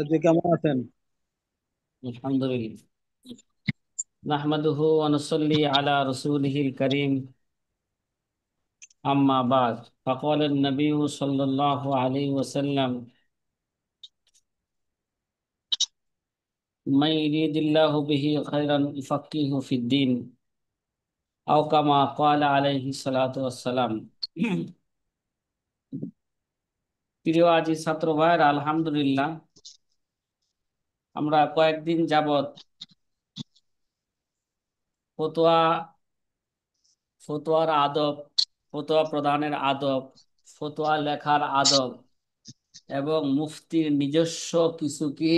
যে কেমন আছেন? আলহামদুলিল্লাহ। নাহমাদুহু ওয়া নুসাল্লি আলা রাসূলিহিল কারীম, আম্মা বা'দ। ফাকালা an-নাবিয়্যু সাল্লাল্লাহু আলাইহি ওয়াসাল্লাম, মান ইউরিদিল্লাহু বিহি খায়রান ইউফাক্কিহু ফিদ-দীন, আও কামা ক্বালা আলাইহি সালাতু ওয়াসসালাম। প্রিয় আজি ছাত্র ভাইরা, আলহামদুলিল্লাহ, আমরা কয়েকদিন যাবত ফতোয়া, ফতোয়ার আদব, ফতোয়া প্রদানের আদব, ফতোয়া লেখার আদব এবং মুফতির নিজস্ব কিছু কি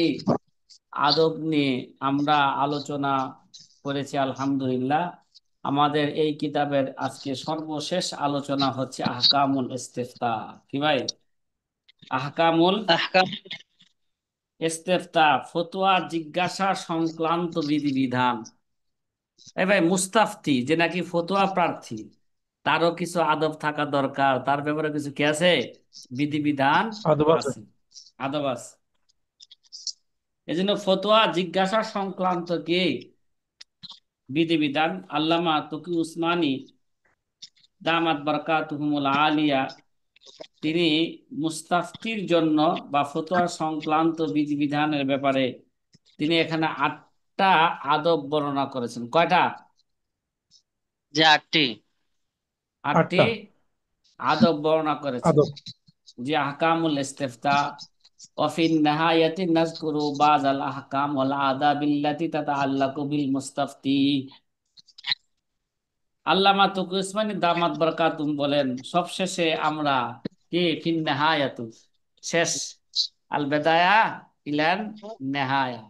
আদব নিয়ে আমরা আলোচনা করেছি। আলহামদুলিল্লাহ, আমাদের এই কিতাবের আজকে সর্বশেষ আলোচনা হচ্ছে আহকামুল ইস্তিফতা। কি ভাই? আহকামুল আহকাম। ইস্তিফতা, ফতোয়া জিজ্ঞাসা সংক্রান্ত বিধিবিধান। এই ভাই, মুস্তাফতি যে নাকি ফতোয়া প্রার্থী, তারও কিছু আদব থাকা দরকার, তার ব্যাপারে কিছু কি আছে? বিধিবিধান আদব আছে। আছে, আদব আছে। এজন্য ফতোয়া জিজ্ঞাসা সংক্রান্ত কি বিধিবিধান আল্লামা তকি উসমানী দামাত বারকাতুহুমুল আলিয়া, তিনি মুস্তাফতির জন্য বা ফতোয়া সংক্রান্ত বিধিবিধানের ব্যাপারে তিনি এখানে 8টা আদব বর্ণনা করেছেন। কয়টা? যে আটটি। 8টি আটটা আদব বর্ণনা করেছেন। আদব। যে আহকামুল ইস্তিফতা, ওয়াফিন নিহায়াতি নাযকুরু বাযাল আহকাম ওয়াল আদাবিল্লাতি তাতাআল্লাকু বিল মুস্তাফতি। আল্লামা তকি উসমানী দামাত বারকাতুম বলেন, সবশেষে আমরা কি ফিন নেহায়াতু, শেষ, আল বেদায়া ইলান নেহায়া,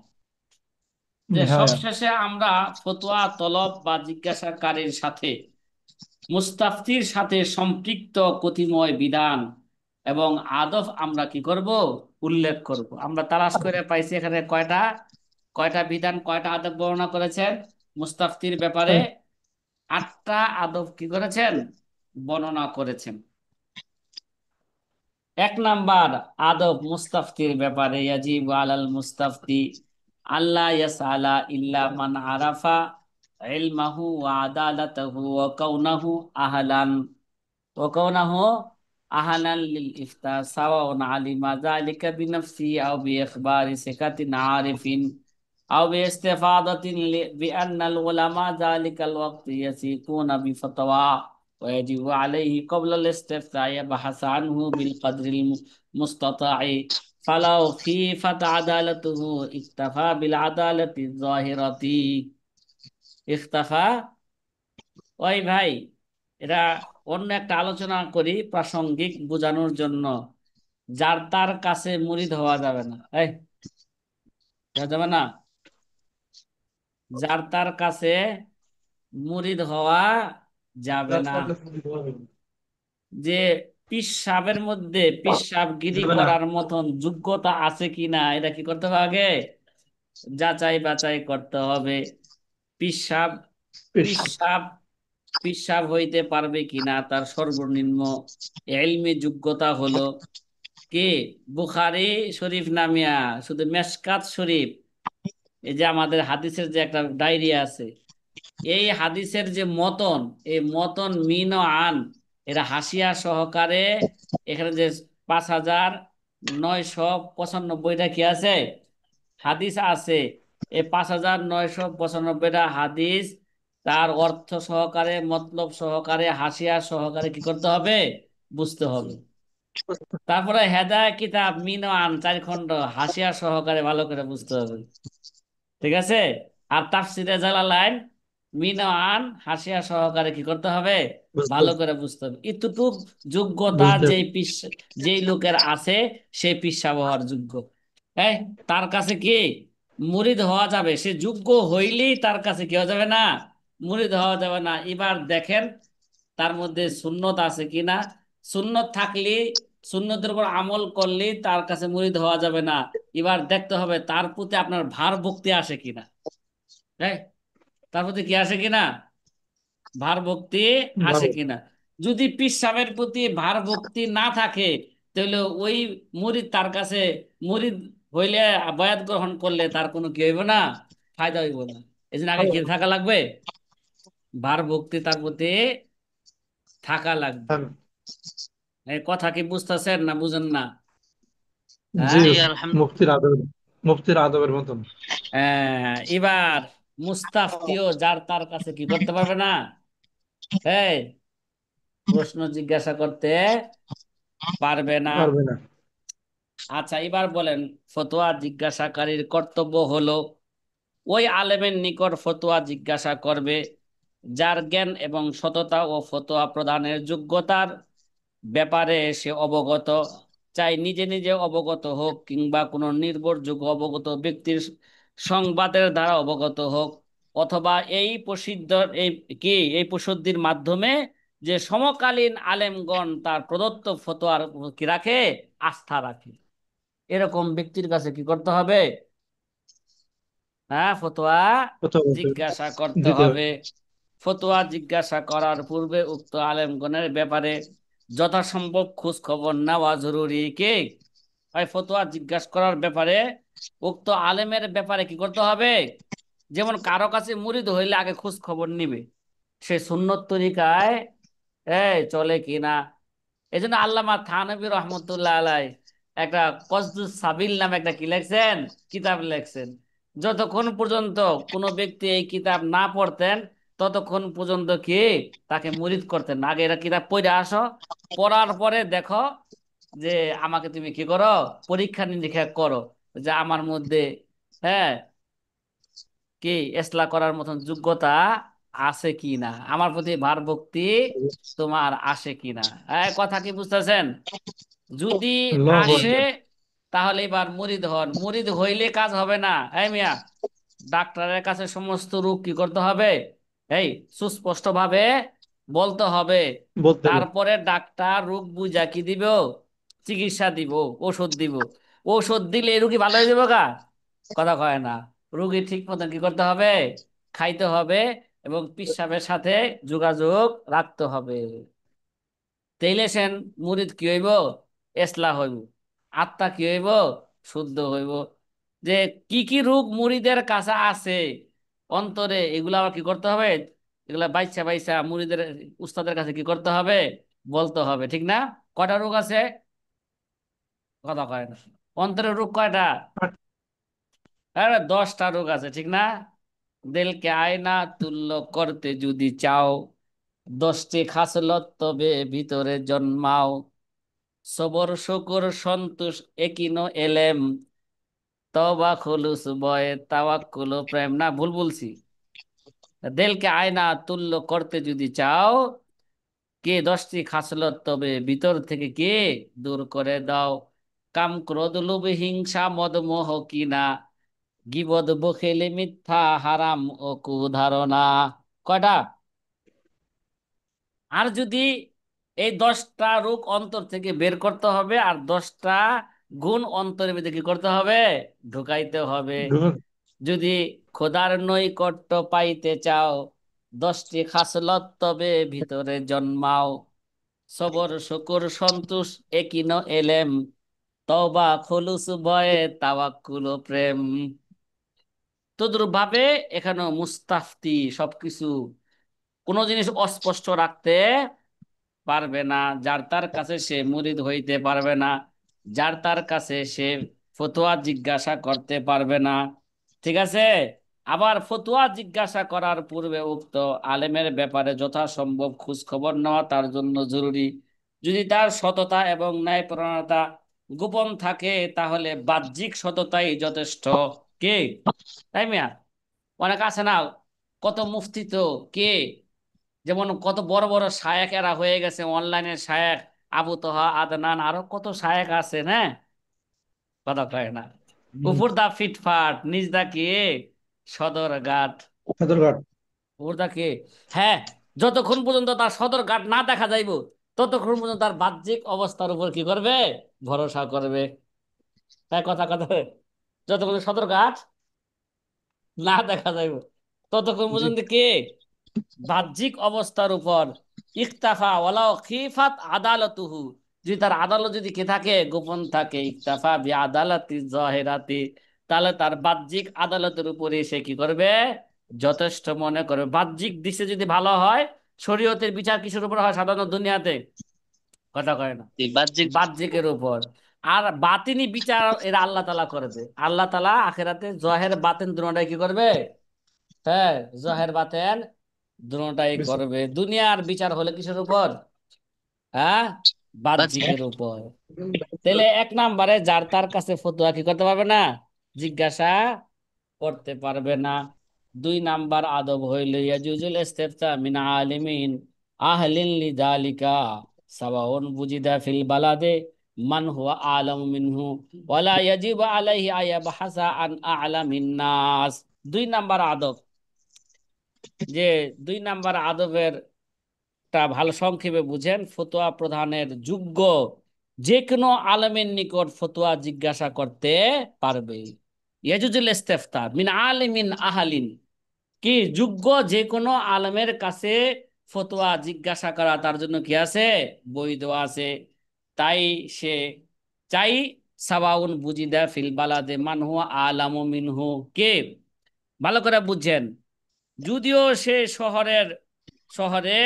যে নেহায়া। সবশেষে আমরা ফতোয়া তলব বা জিজ্ঞাসাকারীর সাথে, মুস্তাফতির সাথে সম্পৃক্ত কথিময় বিধান এবং আদব আমরা কি করব? উল্লেখ করব। আমরা তালাশ করে পাইছি এখানে কয়টা, কয়টা বিধান, কয়টা আদব বর্ণনা করেছেন মুস্তাফতির ব্যাপারে? 8টা আদব কি করেছেন? বর্ণনা করেছেন। 1 নাম্বার আদব মুস্তাফতির ব্যাপারে, ইয়াজিবু আলাল মুস্তাফতি আল্লাহ ইয়াসআলা ইল্লা মান আরাফা ইলমাহু ওয়া আদালাতাহু ওয়া কাউনাহু আহলান, ওয়া কাউনাহু আহলান লিল ইফতা সাওয়াউন আলিমা যালিকা বিনাফসি আও বিইখবারি সিকাতিন আরিফিন আও বিইস্তিফাদাতিন বিআন্নাল উলামা যালিকাল ওয়াক্তি ইয়াসিকুনা বিফতওয়া ويجب عليه قبل الاستفتاء يبحث عنه بالقدر المستطاع فلو خيفت عدالته اكتفى بالعدالة الظاهرة اختفى। ওই ভাই, এটা অন্য একটা আলোচনা করি প্রাসঙ্গিক বোঝানোর জন্য। যার তার কাছে মুরিদ হওয়া যাবে না। এই, হওয়া যাবে না। যার তার কাছে মুরিদ হওয়া যাবে না। যে পিসাবের মধ্যে পিসাবগিরি যাবে না। করার মতন যোগ্যতা আছে কিনা এটা কি করতে হবে? আগে যাচাই বাছাই করতে হবে। পিসাব, বেশ। পিসাব, পিসাব হইতে পারবে কিনা তার সর্বনিম্ন ইলমি যোগ্যতা হলো কি বুখারী শরীফ নামিয়া শুধু মেশকাত শরীফ, এই যে আমাদের হাদিসের যে একটা ডায়েরি আছে, এই হাদিসের যে মতন, এই মতন মিন ও আন, এরা হাসিয়া সহকারে এখানে যে 5995টা কি আছে? হাদিস আছে। এই 5995টা হাদিস তার অর্থ সহকারে, মতলব সহকারে, হাসিয়া সহকারে কি করতে হবে? বুঝতে হবে। তারপরে হেদায়া কিতাব মিন ও আন 4 খণ্ড হাসিয়া সহকারে ভালো করে বুঝতে হবে। ঠিক আছে? আর তাফসিরে জালালাইন মিনান হাসিয়া সহকারে কি করতে হবে? বুঝতে ভালো করে বুঝতে হবে। এতটুক যোগ্যতা বুঝতে যেই লোকের আছে, সে পিসা হওয়ার যোগ্য। এই, তার কাছে কি মুরিদ হওয়া যাবে? সে যোগ্য হইলেই তার কাছে কি হওয়া যাবে না? মুরিদ হওয়া যাবে না। এবার দেখেন তার মধ্যে সুন্নত আছে কিনা। সুন্নত থাকলে, সুন্নতের উপর আমল করলে তার কাছে মুরিদ হওয়া যাবে না। এবার দেখতে হবে তার প্রতি আপনার ভার ভক্তি আসে কিনা। হ্যাঁ, তার প্রতি কি আসে কিনা? ভার ভক্তি আসে ভালো। কিনা। যদি পীর সাহেবের প্রতি ভার ভক্তি না থাকে, তাহলে ওই মুরিদ তার কাছে মুরিদ হইলে বায়াত গ্রহণ করলে তার কোনো কি হইব না, ফায়দা হইব না। এই জন্য আগে কি থাকা লাগবে, ভার ভক্তি তার প্রতি থাকা লাগবে। হ্যাঁ, এই কথা কি বুঝতেছেন না বুঝেন না? জি হ্যাঁ। জি হুজুর, মুফতির আদবের মতন। এবার মুস্তাফতিও যার তার কাছে কি করতে পারবে না, এই প্রশ্ন জিজ্ঞাসা করতে পারবে না। পারবে না। আচ্ছা এবার বলেন, ফতোয়া জিজ্ঞাসাকারীর কর্তব্য হলো ওই আলেমের নিকট ফতোয়া জিজ্ঞাসা করবে যার জ্ঞান এবং সততা ও ফতোয়া প্রদানের যোগ্যতার ব্যাপারে সে অবগত, চাই নিজে নিজে অবগত হোক কিংবা কোনো নির্ভরযোগ্য অবগত ব্যক্তির সংবাদের দ্বারা অবগত হোক, অথবা এই প্রসিদ্ধ এই কি এই প্রসিদ্ধির মাধ্যমে যে সমকালীন আলেমগণ তার প্রদত্ত ফতোয়ার উপর কি রাখে, আস্থা রাখে, এরকম ব্যক্তির কাছে কি করতে হবে, হ্যাঁ ফতোয়া কোথাও জিজ্ঞাসা করতে দিতে হবে। হবে। ফতোয়া জিজ্ঞাসা করার পূর্বে উক্ত আলেমগণের ব্যাপারে যথাসম্ভব খোঁজ খবর নেওয়া জরুরি। কি হয়, ফতোয়া জিজ্ঞাসা করার ব্যাপারে উক্ত আলেমের ব্যাপারে কি করতে হবে, যেমন কারো কাছে মুরিদ হইলে আগে খোঁজ খবর নিবে সে সুন্নত তরিকায় চলে কিনা। এই জন্য আল্লামা থানভী রহমতুল্লাহ আলাই একটা কসদুস সাবিল নামে একটা কি লেখছেন, কিতাব লেখছেন। যতক্ষণ পর্যন্ত কোনো ব্যক্তি এই কিতাব না পড়তেন ততক্ষণ পর্যন্ত কি তাকে মুরিদ করতেন না। আগে এরা কিতাব পড়ে আসো, পড়ার পরে দেখো যে আমাকে তুমি কি করো, পরীক্ষা নিরীক্ষা করো যে আমার মধ্যে হ্যাঁ কি এসলা করার মতন যোগ্যতা আছে কি না, আমার প্রতি ভার ভক্তি তোমার আসে কি না। কথা কি বুঝতেছেন? যদি আল্লাহু আসে আকবার। তাহলে এবার মুরিদ হন। মুরিদ হইলে কাজ হবে না, এই মিয়া ডাক্তারের কাছে সমস্ত রোগ কি করতে হবে, এই সুস্পষ্ট ভাবে বলতে হবে। বলতে হবে। তারপরে ডাক্তার রোগ বুঝা কি দিব, চিকিৎসা দিব, ওষুধ দিব। ওষুধ দিলে এই রোগী ভালো হয়ে যাবে গা, কথা কয় না। রোগী ঠিক মতন কি করতে হবে, খাইতে হবে এবং পেশাবের সাথে যোগাযোগ রাখতে হবে। তাইলে সেন মুরিদ কি হইব, এসলা হইব, আত্মা কি হইব, শুদ্ধ হইব। যে কি কি রোগ মুরিদের কাছে আছে অন্তরে, এগুলা আবার কি করতে হবে, এগুলা বাইসা বাইসা মুরিদের উস্তাদের কাছে কি করতে হবে, বলতে হবে, ঠিক না? কয়টা রোগ আছে, কথা কয় না, অন্তরের রোগ কয়টা, আরে 10টা রোগ আছে, ঠিক না? দিলকে আয়না তুল্য করতে যদি চাও, 10টি খাসলত তবে ভিতরে জন্মাও, সবর শুকুর সন্তোষ একিনো এলেম, তওবা খুলুস বয় তাওয়াক্কুল ও প্রেম, না ভুল বলছি। দিলকে আয়না তুল্য করতে যদি চাও, কে 10টি খাসলত তবে ভিতর থেকে কে দূর করে দাও, কাম ক্রোধ লোভ হিংসা মদ মোহ কিনা, গীবত বখিলি মিথ্যা হারাম ও কুধারণা। কয়টা? আর যদি এই 10টা রোগ অন্তর থেকে বের করতে হবে আর 10টা গুণ অন্তরের মধ্যে কি করতে হবে, ঢুকাইতে হবে। যদি খোদার নৈকট্য পাইতে চাও, 10টি খাসলত তবে ভিতরে জন্মাও, সবর শুকুর সন্তোষ একিনো এলেম, তওবা খুলুস ভয়ে তাওয়াক্কুল ও প্রেম। তদ্রুপ ভাবে এখানেও মুস্তাফতি সবকিছু কোনো জিনিস অস্পষ্ট রাখতে পারবে না, যার তার কাছে সে মুরিদ হইতে পারবে না, যার তার কাছে সে ফতোয়া জিজ্ঞাসা করতে পারবে না। ঠিক আছে? আবার ফতোয়া জিজ্ঞাসা করার পূর্বে উক্ত আলেমের ব্যাপারে যথাসম্ভব খোঁজ খবর নেওয়া তার জন্য জরুরি। যদি তার সততা এবং ন্যায়পরায়ণতা গোপন থাকে তাহলে বাহ্যিক সততাই যথেষ্ট। কি তাই মিয়া? অনেক আছে না, কত মুফতি তো কে, যেমন কত বড় বড় শায়েখ এরা হয়ে গেছে, অনলাইনের শায়েখ আবু তোহা আদনান, আরো কত শায়েখ আছে না, কথা কয় না। উপর দা ফিটফাট নিজ দা কি সদর ঘাট, সদরঘাট। উপর দা কি, হ্যাঁ, যতক্ষণ পর্যন্ত তার সদর ঘাট না দেখা যাইব ততক্ষণ পর্যন্ত তার বাহ্যিক অবস্থার উপর কি করবে, ভরসা করবে। তাই কথা কথা, যতক্ষণ সদর ঘাট না দেখা যাইব ততক্ষণ জি। পর্যন্ত কে বাহ্যিক অবস্থার উপর ইখতাফা ওয়ালাউ খিফাত আদালতুহু, যদি তার আদালত যদি কে থাকে, গোপন থাকে, ইকতাফা বি আদালাতি জাহিরাতি, তাহলে তার বাহ্যিক আদালতের উপরে সে কি করবে, যথেষ্ট মনে করবে। বাহ্যিক দিকে যদি ভালো হয়, শরীয়তের বিচার কিসের উপর হয় সাধারণত দুনিয়াতে, কথা কয় না, জি, বাহ্যিক। বাহ্যিকের উপর। আর বাতিনি বিচার এরা আল্লাহ তাআলা করবে। আল্লাহ তাআলা আখিরাতে জহের বাতিন দুটোটাই কি করবে, হ্যাঁ, জহের বাতেন দুটোটাই বিচার। করবে। দুনিয়ার বিচার হলে কিসের উপর, হ্যাঁ, বাহ্যিক। বাহ্যিকের উপর। তাহলে এক নাম্বারে যার তার কাছে ফতোয়া কি করতে পারবে না, জিজ্ঞাসা করতে পারবে না। দুই নাম্বার আদব হইল ইয়াজুজুল ইস্তিফতা মিন আলিমিন আহলিন লিযালিকা সাওয়াউন বুজিদা ফিল বালাদে মান হুয়া আলামু মিনহু ওয়ালা ইয়াজিবু আলাইহি আয়াবহাসা আন আ'লামিন নাস। দুই নাম্বার আদব, যে দুই নাম্বার আদবের টা ভালো সংক্ষেপে বুঝেন, ফতোয়া প্রদানের যোগ্য যে কোনো আলেমের নিকট ফতোয়া জিজ্ঞাসা করতে পারবে। ইয়াজুজুল ইস্তিফতা মিন আলিমিন আহালিন, কি যোগ্য যে কোনো আলেমের কাছে ফতোয়া জিজ্ঞাসা করা তার জন্য কি আছে, বৈধ আছে। তাই সে চাই সাওয়াউন বুজিদা ফিল বালাদে মান হুয়া আলামু মিনহু, কে, ভালো করে বুঝছেন, যদিও সে শহরে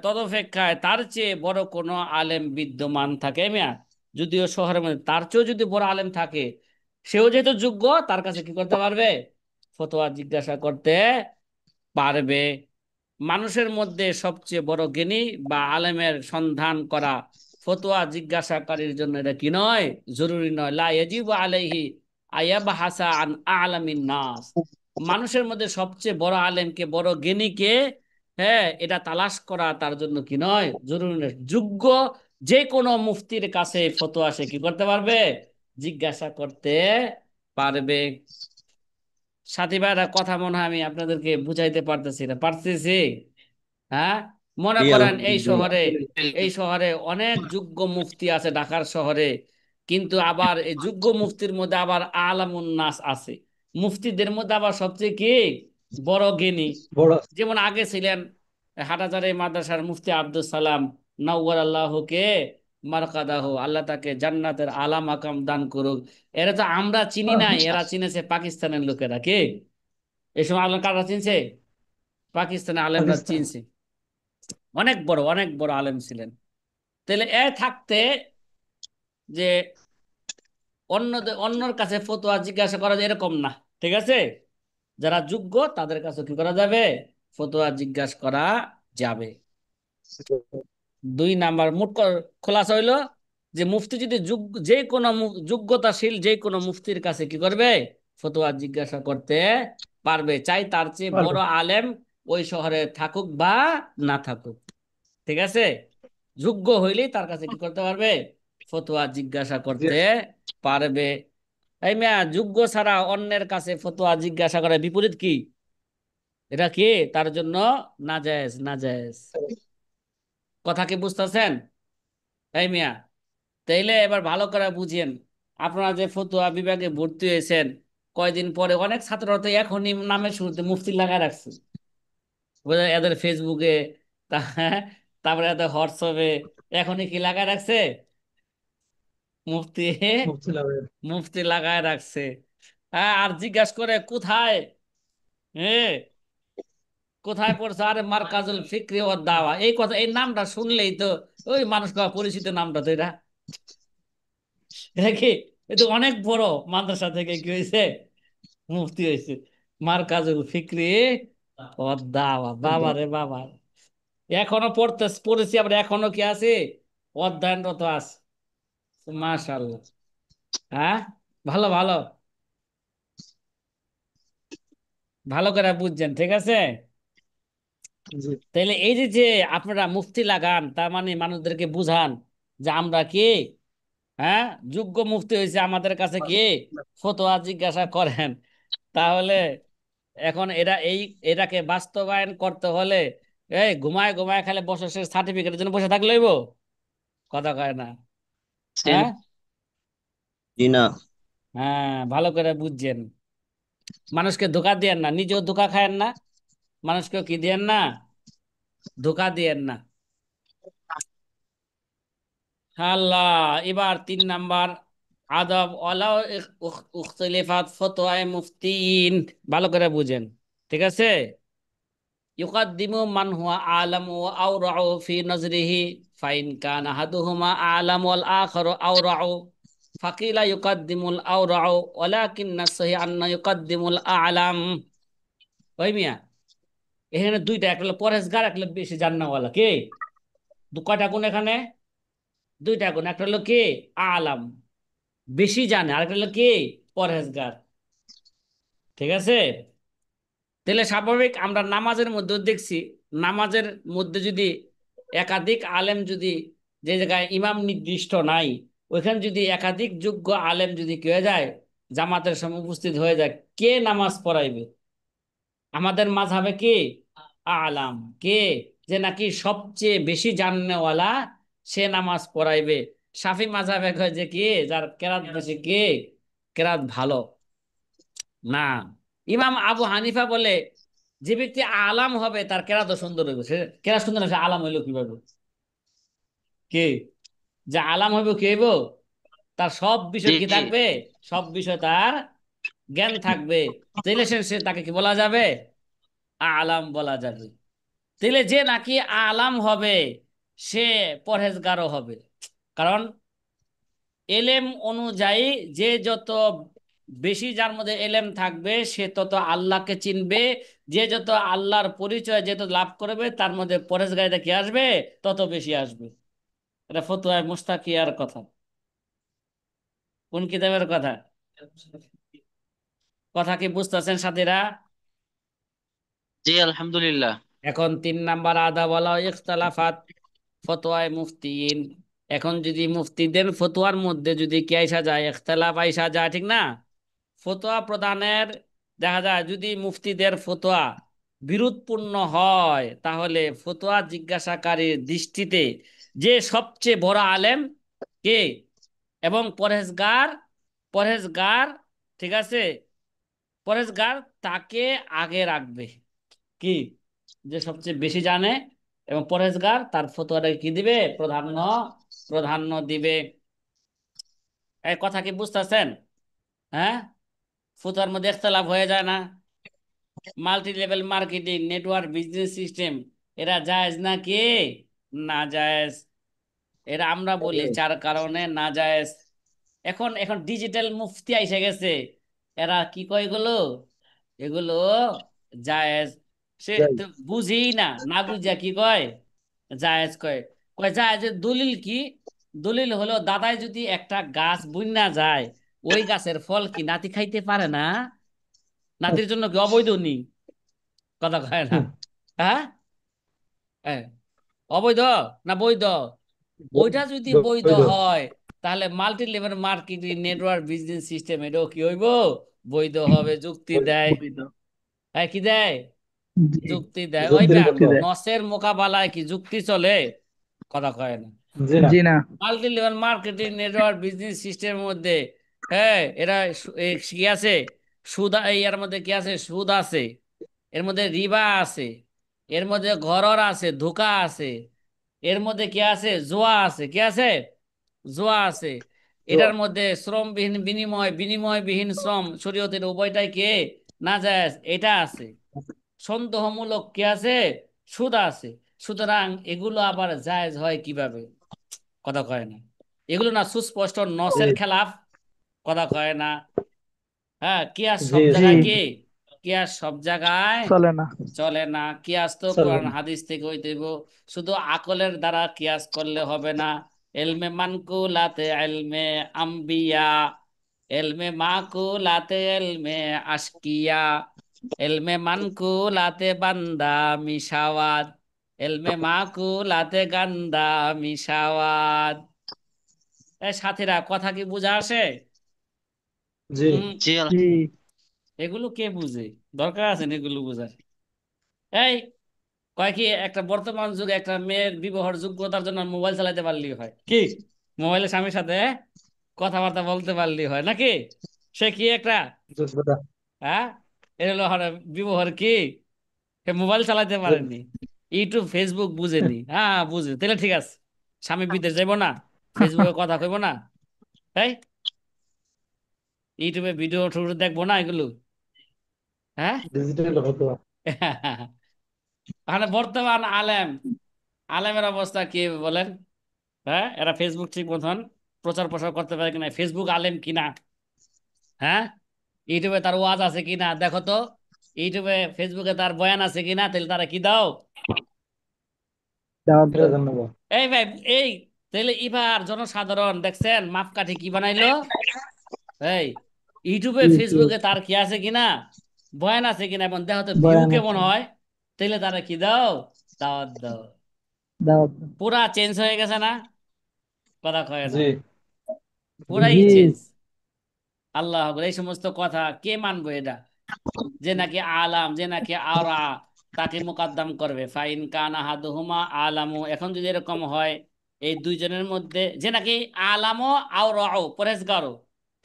তদপেক্ষায় তার চেয়ে বড় কোনো আলেম বিদ্যমান থাকে, মিয়া, যদিও শহরের মধ্যে তার চেয়েও যদি বড় আলেম থাকে, সেও যেহেতু যোগ্য, তার কাছে কি করতে পারবে, ফতোয়া জিজ্ঞাসা করতে পারবে। মানুষের মধ্যে সবচেয়ে বড় জ্ঞানী বা আলেমের সন্ধান করা ফতোয়া জিজ্ঞাসাকারীর জন্য এটা কি নয়, জরুরি নয়। লা ইয়াজিবু আলাইহি আয়াবহাসা আন আ'লামিন নাস, মানুষের মধ্যে সবচেয়ে বড় আলেমকে, বড় জ্ঞানীকে, হ্যাঁ, এটা তালাশ করা তার জন্য কি নয়, জরুরি নয়। যোগ্য যে কোনো মুফতির কাছে ফতোয়া সে কি করতে পারবে, জিজ্ঞাসা করতে পারবে। সাথী ভাইরা, কথা মনে হয় আমি আপনাদেরকে বুঝাইতে পারতেছি না, পারতেছি? হ্যাঁ, মনে জি করেন আলহামদুলিল্লাহ। এই শহরে অনেক যোগ্য মুফতি আছে, ঢাকার শহরে, কিন্তু আবার এই যোগ্য মুফতির মধ্যে আবার আলামুন নাস আছে। মুফতিদের মধ্যে আবার সবচেয়ে কি বড় জ্ঞানী, বড়। যেমন আগে ছিলেন হাটাজারি মাদ্রাসার মুফতি আব্দুল সালাম নওয়ার আল্লাহকে মারকাদাহ, আল্লাহ তাকে জান্নাতের আলা মাকাম দান করুক। এরা তো আমরা চিনি নাই, এরা চিনেছে পাকিস্তানের লোকেরা। কে এই সময় আল্লাহ কারা চিনছে, পাকিস্তানের আলেমরা পাকিস্তান। চিনছে। অনেক বড় আলেম ছিলেন। তাহলে থাকতে যে অন্যর কাছে ফতোয়া জিজ্ঞাসা করা যায় এরকম না, ঠিক আছে, যারা যোগ্য তাদের কাছে কি করা যাবে, ফতোয়া জিজ্ঞাসা করা যাবে। দুই নাম্বার খোলাসা হইলো যে মুফতি যদি যে কোনো যোগ্যতাশীল যে কোনো মুফতির কাছে কি করবে, ফতোয়া জিজ্ঞাসা করতে পারবে, চাই তার চেয়ে পারবে। বড় আলেম ওই শহরে থাকুক বা না থাকুক, ঠিক আছে, যোগ্য হইলেই তার কাছে কি করতে পারবে, ফতোয়া জিজ্ঞাসা করতে পারবে। এই মিয়া, যোগ্য ছাড়া অন্যের কাছে ফতোয়া জিজ্ঞাসা করার বিপরীত কি, এটা কি তার জন্য নাজায়েজ, নাজায়েজ। কথা কি বুঝতেছেন? এই মিয়া, তাইলে এবার ভালো করে বুঝেন, আপনারা যে ফতুয়া বিভাগে ভর্তি হয়েছেন, কয়দিন পরে অনেক ছাত্ররা তো এখনই নামের শুরুতে মুফতি লাগায় রাখছে, বুঝলেন? এদের ফেসবুকে, তারপরে এদের হোয়াটসঅ্যাপে এখনই কি লাগায় রাখছে, মুফতি, মুক্তি লাভে। মুফতি লাগায় রাখছে। হ্যাঁ, আর জিজ্ঞাসা করে কোথায়, হ্যাঁ, কোথায় পড়ছে, আরে মারকাজুল ফিকরি ও দাওয়া, এই কথা, এই নামটা শুনলেই তো ওই মানুষ পরিচিত নামটা তো এটা, এটা কি, এ তো অনেক বড় মাদ্রাসা থেকে কি হয়েছে, মুফতি হয়েছে, মারকাজুল ফিকরি ও দাওয়া। বাবা রে বাবা, এখনো পড়েছি আমরা, এখনো কি আছে, অধ্যয়নরত আছে। মাশাআল্লাহ। হ্যাঁ, ভালো ভালো, ভালো করে বুঝছেন, ঠিক আছে। জি। তাইলে এই যে যে আপনারা মুফতি লাগান, তার মানে মানুষদেরকে বুঝান যে আমরা কি, হ্যাঁ, যোগ্য মুফতি হয়েছে, আমাদের কাছে কি ফতোয়া জিজ্ঞাসা করেন। তাহলে এখন এটাকে বাস্তবায়ন করতে হলে এই ঘুমায় ঘুমায় খালি বছর শেষ সার্টিফিকেটের জন্য বসে থাকলে হইব, কথা কয় না। সেন। হ্যাঁ, জি না। হ্যাঁ, ভালো করে বুঝছেন। মানুষকে ধোকা দিয়েন না, নিজেও ধোকা খায়েন না, মানুষকেও কি দিয়েন না, ধোকা দিয়েন না। আল্লাহ। এবার 3 নাম্বার আদব ওয়ালাউ উখতিলিফাত ফতোয়ায়ে মুফতিন, ভালো করে বুঝেন, ঠিক আছে। ইউকাদ্দিমু মান হুয়া আলামু ওয়া আওরাউ ফি নজরিহি ফাইন কান আহাদুহুমা আলাম ওয়াল আখারু আওরাউ ফাকিলা ইউকাদ্দিমুল আওরাউ ওয়ালাকিন্না সহিহ আন্না ইউকাদ্দিমুল আলাম। ওই মিয়া, এখানে দুইটা, একটা হলো পরহেজগার, একটা হলো বেশি জান্নাওয়ালা। কে? কয়টা গুণ এখানে? দুইটা গুণ। একটা হলো কে? আলাম, বেশি জানে, আরেকটা হলো কে? পরহেজগার, ঠিক আছে। তাহলে স্বাভাবিক আমরা নামাজের মধ্যে দেখছি, নামাজের মধ্যে যদি একাধিক আলেম যদি, যে জায়গায় ইমাম নির্দিষ্ট নাই, ওইখানে যদি একাধিক যোগ্য আলেম যদি কি হয়ে যায়, জামাতের সময় উপস্থিত হয়ে যায়, কে নামাজ পড়াইবে? আমাদের মাযহাবে কে? আলাম। কে? যে নাকি সবচেয়ে বেশি জানেওয়ালা, সে নামাজ পড়াইবে। শাফি মাযহাবে কয় যে কে? যার কেরাত বেশি, কে কেরাত ভালো। না, ইমাম আবু হানিফা বলে যে ব্যক্তি আলাম হবে তার কেরাত সুন্দর হইবে। সে কেরাত সুন্দর হবে, সে আলাম হইলো কিভাবে? কে? যে আলাম হইব কি হইব? তার সব বিষয় জি কি থাকবে? সব বিষয় তার জ্ঞান থাকবে। তাইলে সে তাকে কি বলা যাবে? আলাম বলা যাবে। তাইলে যে নাকি আলাম হবে সে পরহেজগারও হবে। কারণ এলেম অনুযায়ী যে যত বেশি যার মধ্যে এলেম থাকবে সে তত আল্লাহকে চিনবে। যে যত আল্লাহর পরিচয় যে তত লাভ করবে তার মধ্যে পরহেজগারিতা কি আসবে? তত বেশি আসবে। এটা ফতুয়া মুস্তাকিয়ার কথা। কোন কিতাবের কথা? কথা কি বুঝতেছেন সাথীরা? জি আলহামদুলিল্লাহ। এখন 3 নাম্বার আদা বলা হয় ইখতালাফাত ফতোয়ায় মুফতিন। এখন যদি মুফতিদের ফতোয়ার মধ্যে যদি কি আইসা যায়, ইখতিলাফ আইসা যায়, ঠিক না? ফতোয়া প্রদানের দেখা যায় যদি মুফতিদের ফতোয়া বিরোধপূর্ণ হয়, তাহলে ফতোয়া জিজ্ঞাসাকারীর দৃষ্টিতে যে সবচেয়ে বড় আলেম কে এবং পরহেজগার, পরহেজগার, ঠিক আছে, পরহেজগার তাকে আগে রাখবে। কি? যে সবচেয়ে বেশি জানে এবং পরহেজগার তার ফতোয়াটাকে কি দিবে? প্রাধান্য, প্রাধান্য দিবে। এই কথা কি বুঝতেছেন? হ্যাঁ, ফতোয়ার মধ্যে ইখতিলাফ হয়ে যায় না? Multi level marketing, network business system, এরা জায়েজ না কি না জায়েজ? এরা আমরা বলি 4 কারণে না জায়েজ। এখন এখন ডিজিটাল মুফতি এসে গেছে, এরা কি কয় এগুলো? এগুলো জায়েজ। সে তো বুঝেই না, না বুঝা কি কয়? জায়েজ কয়। কয় জায়েজের দলিল কি? দলিল হলো দাদাই যদি একটা গাছ বুইন্না যায়, ওই গাছের ফল কি নাতি খাইতে পারে না? নাতির জন্য কি অবৈধ নি? কথা কয় না? হ্যাঁ, হ্যাঁ, অবৈধ না বৈধ? ওইটা যদি বৈধ বৈধ। হয় তাহলে multi level marketing, network business system, এটাও কি হইব? বৈধ হবে। যুক্তি দেয়। বৈধ। হ্যাঁ, কি দেয়? জি। যুক্তি দেয়। ওই যুক্তির মিয়া, পক্ষে দেয়। নসের মোকাবেলায় কি যুক্তি চলে? কথা কয় না। জি না। জি না। Multi level marketing, network business সিস্টেমের মধ্যে, হ্যাঁ, এরা কি আছে? সুদ, এর মধ্যে কি আছে? সুদ আছে, এর মধ্যে রিবা আছে, এর মধ্যে ঘরর আছে, ধোঁকা আছে, এর মধ্যে কি আছে? জোয়া আছে। কি আছে? জোয়া আছে। এটার মধ্যে শ্রমবিহীন বিনিময়, বিনিময়বিহীন শ্রম, শরীয়তের উভয়টাই কে না যায়, এটা আছে। সন্দেহমূলক কি আছে? সুদ আছে। সুতরাং এগুলো আবার জায়েজ হয় কিভাবে? কথা কয় না। এগুলো না সুস্পষ্ট নসের খেলাফ। কথা কয় না। হ্যাঁ, কিয়াস জি সব জি। জায়গায় কি? কিয়াস সব জায়গায় চলে না। চলে না। কিয়াস তো চলবে কোরআন না। হাদিস থেকে হইতেইব। শুধু আকলের দ্বারা কিয়াস করলে হবে না। এলমে মানকুলাতে এলমে আম্বিয়া, এলমে মাকুলাতে এলমে আশকিয়া, এলমে মানকুলাতে বান্দা মিশাওয়াত, এলমে মাকুলাতে গান্দা মিশাওয়াত। এই সাথীরা, কথা কি বুঝা আসে? জি হুম। জি জি। এগুলো কে বুঝে? দরকার আছে না এগুলো বুঝার? এই কয় কি, একটা বর্তমান যুগে একটা মেয়ের বিবাহর যোগ্যতার জন্য মোবাইল চালাতে পারলেই হয় কি? মোবাইলের স্বামীর সাথে কথাবার্তা বলতে পারলেই হয় নাকি? সে কি একটা, যোগ্যতা। হ্যাঁ, এর হলো বিবাহর কি? সে মোবাইল চালাতে পারেনি, ইউটিউব ফেসবুক বুঝেনি। হ্যাঁ বুঝে, তাহলে ঠিক আছে। স্বামী বিদেশ যাইব না? ফেসবুকে কথা কইব না? এই ইউটিউবে ভিডিও দেখবো না এগুলো? হ্যাঁ। ডিজিটাল ফতোয়া। মানে বর্তমান আলেমের অবস্থা কি বলেন? হ্যাঁ, এরা ফেসবুক ঠিক মতন প্রচার প্রসার করতে পারে কিনা? ফেসবুক আলেম কিনা? হ্যাঁ, ইউটিউবে তার ওয়াজ আছে কিনা দেখো তো। ইউটিউবে ফেসবুকে তার বয়ান আছে কিনা, তাহলে তারা কি দাও? দাওয়াত দেওয়ার জন্য বল। এই ভাই, এই তাহলে এবার জনসাধারণ দেখছেন মাপকাঠি কি বানাইলো? এই ইউটিউবে ইউটিউব ফেসবুকে তার কি আছে কিনা, বয়ান আছে কিনা, এবং দেখো তো ভিউ বয়ান কেমন আছে। হয়, তাহলে তারা কি দাও? দাওয়াত দাও। দাওয়াত দাও। পুরা চেঞ্জ হয়ে গেছে না? কথা কয় না, জি পুরাই জি। চেঞ্জ। আল্লাহ আকবার, এই সমস্ত কথা কে মানবো? এটা যে নাকি আলাম, যে নাকি আওরা, তাকে মুকাদ্দাম করবে। ফাইন কান আহাদুহুমা আলামু, এখন যদি এরকম হয় এই দুইজনের মধ্যে যে নাকি আলামও আওরাও পরেজগারও,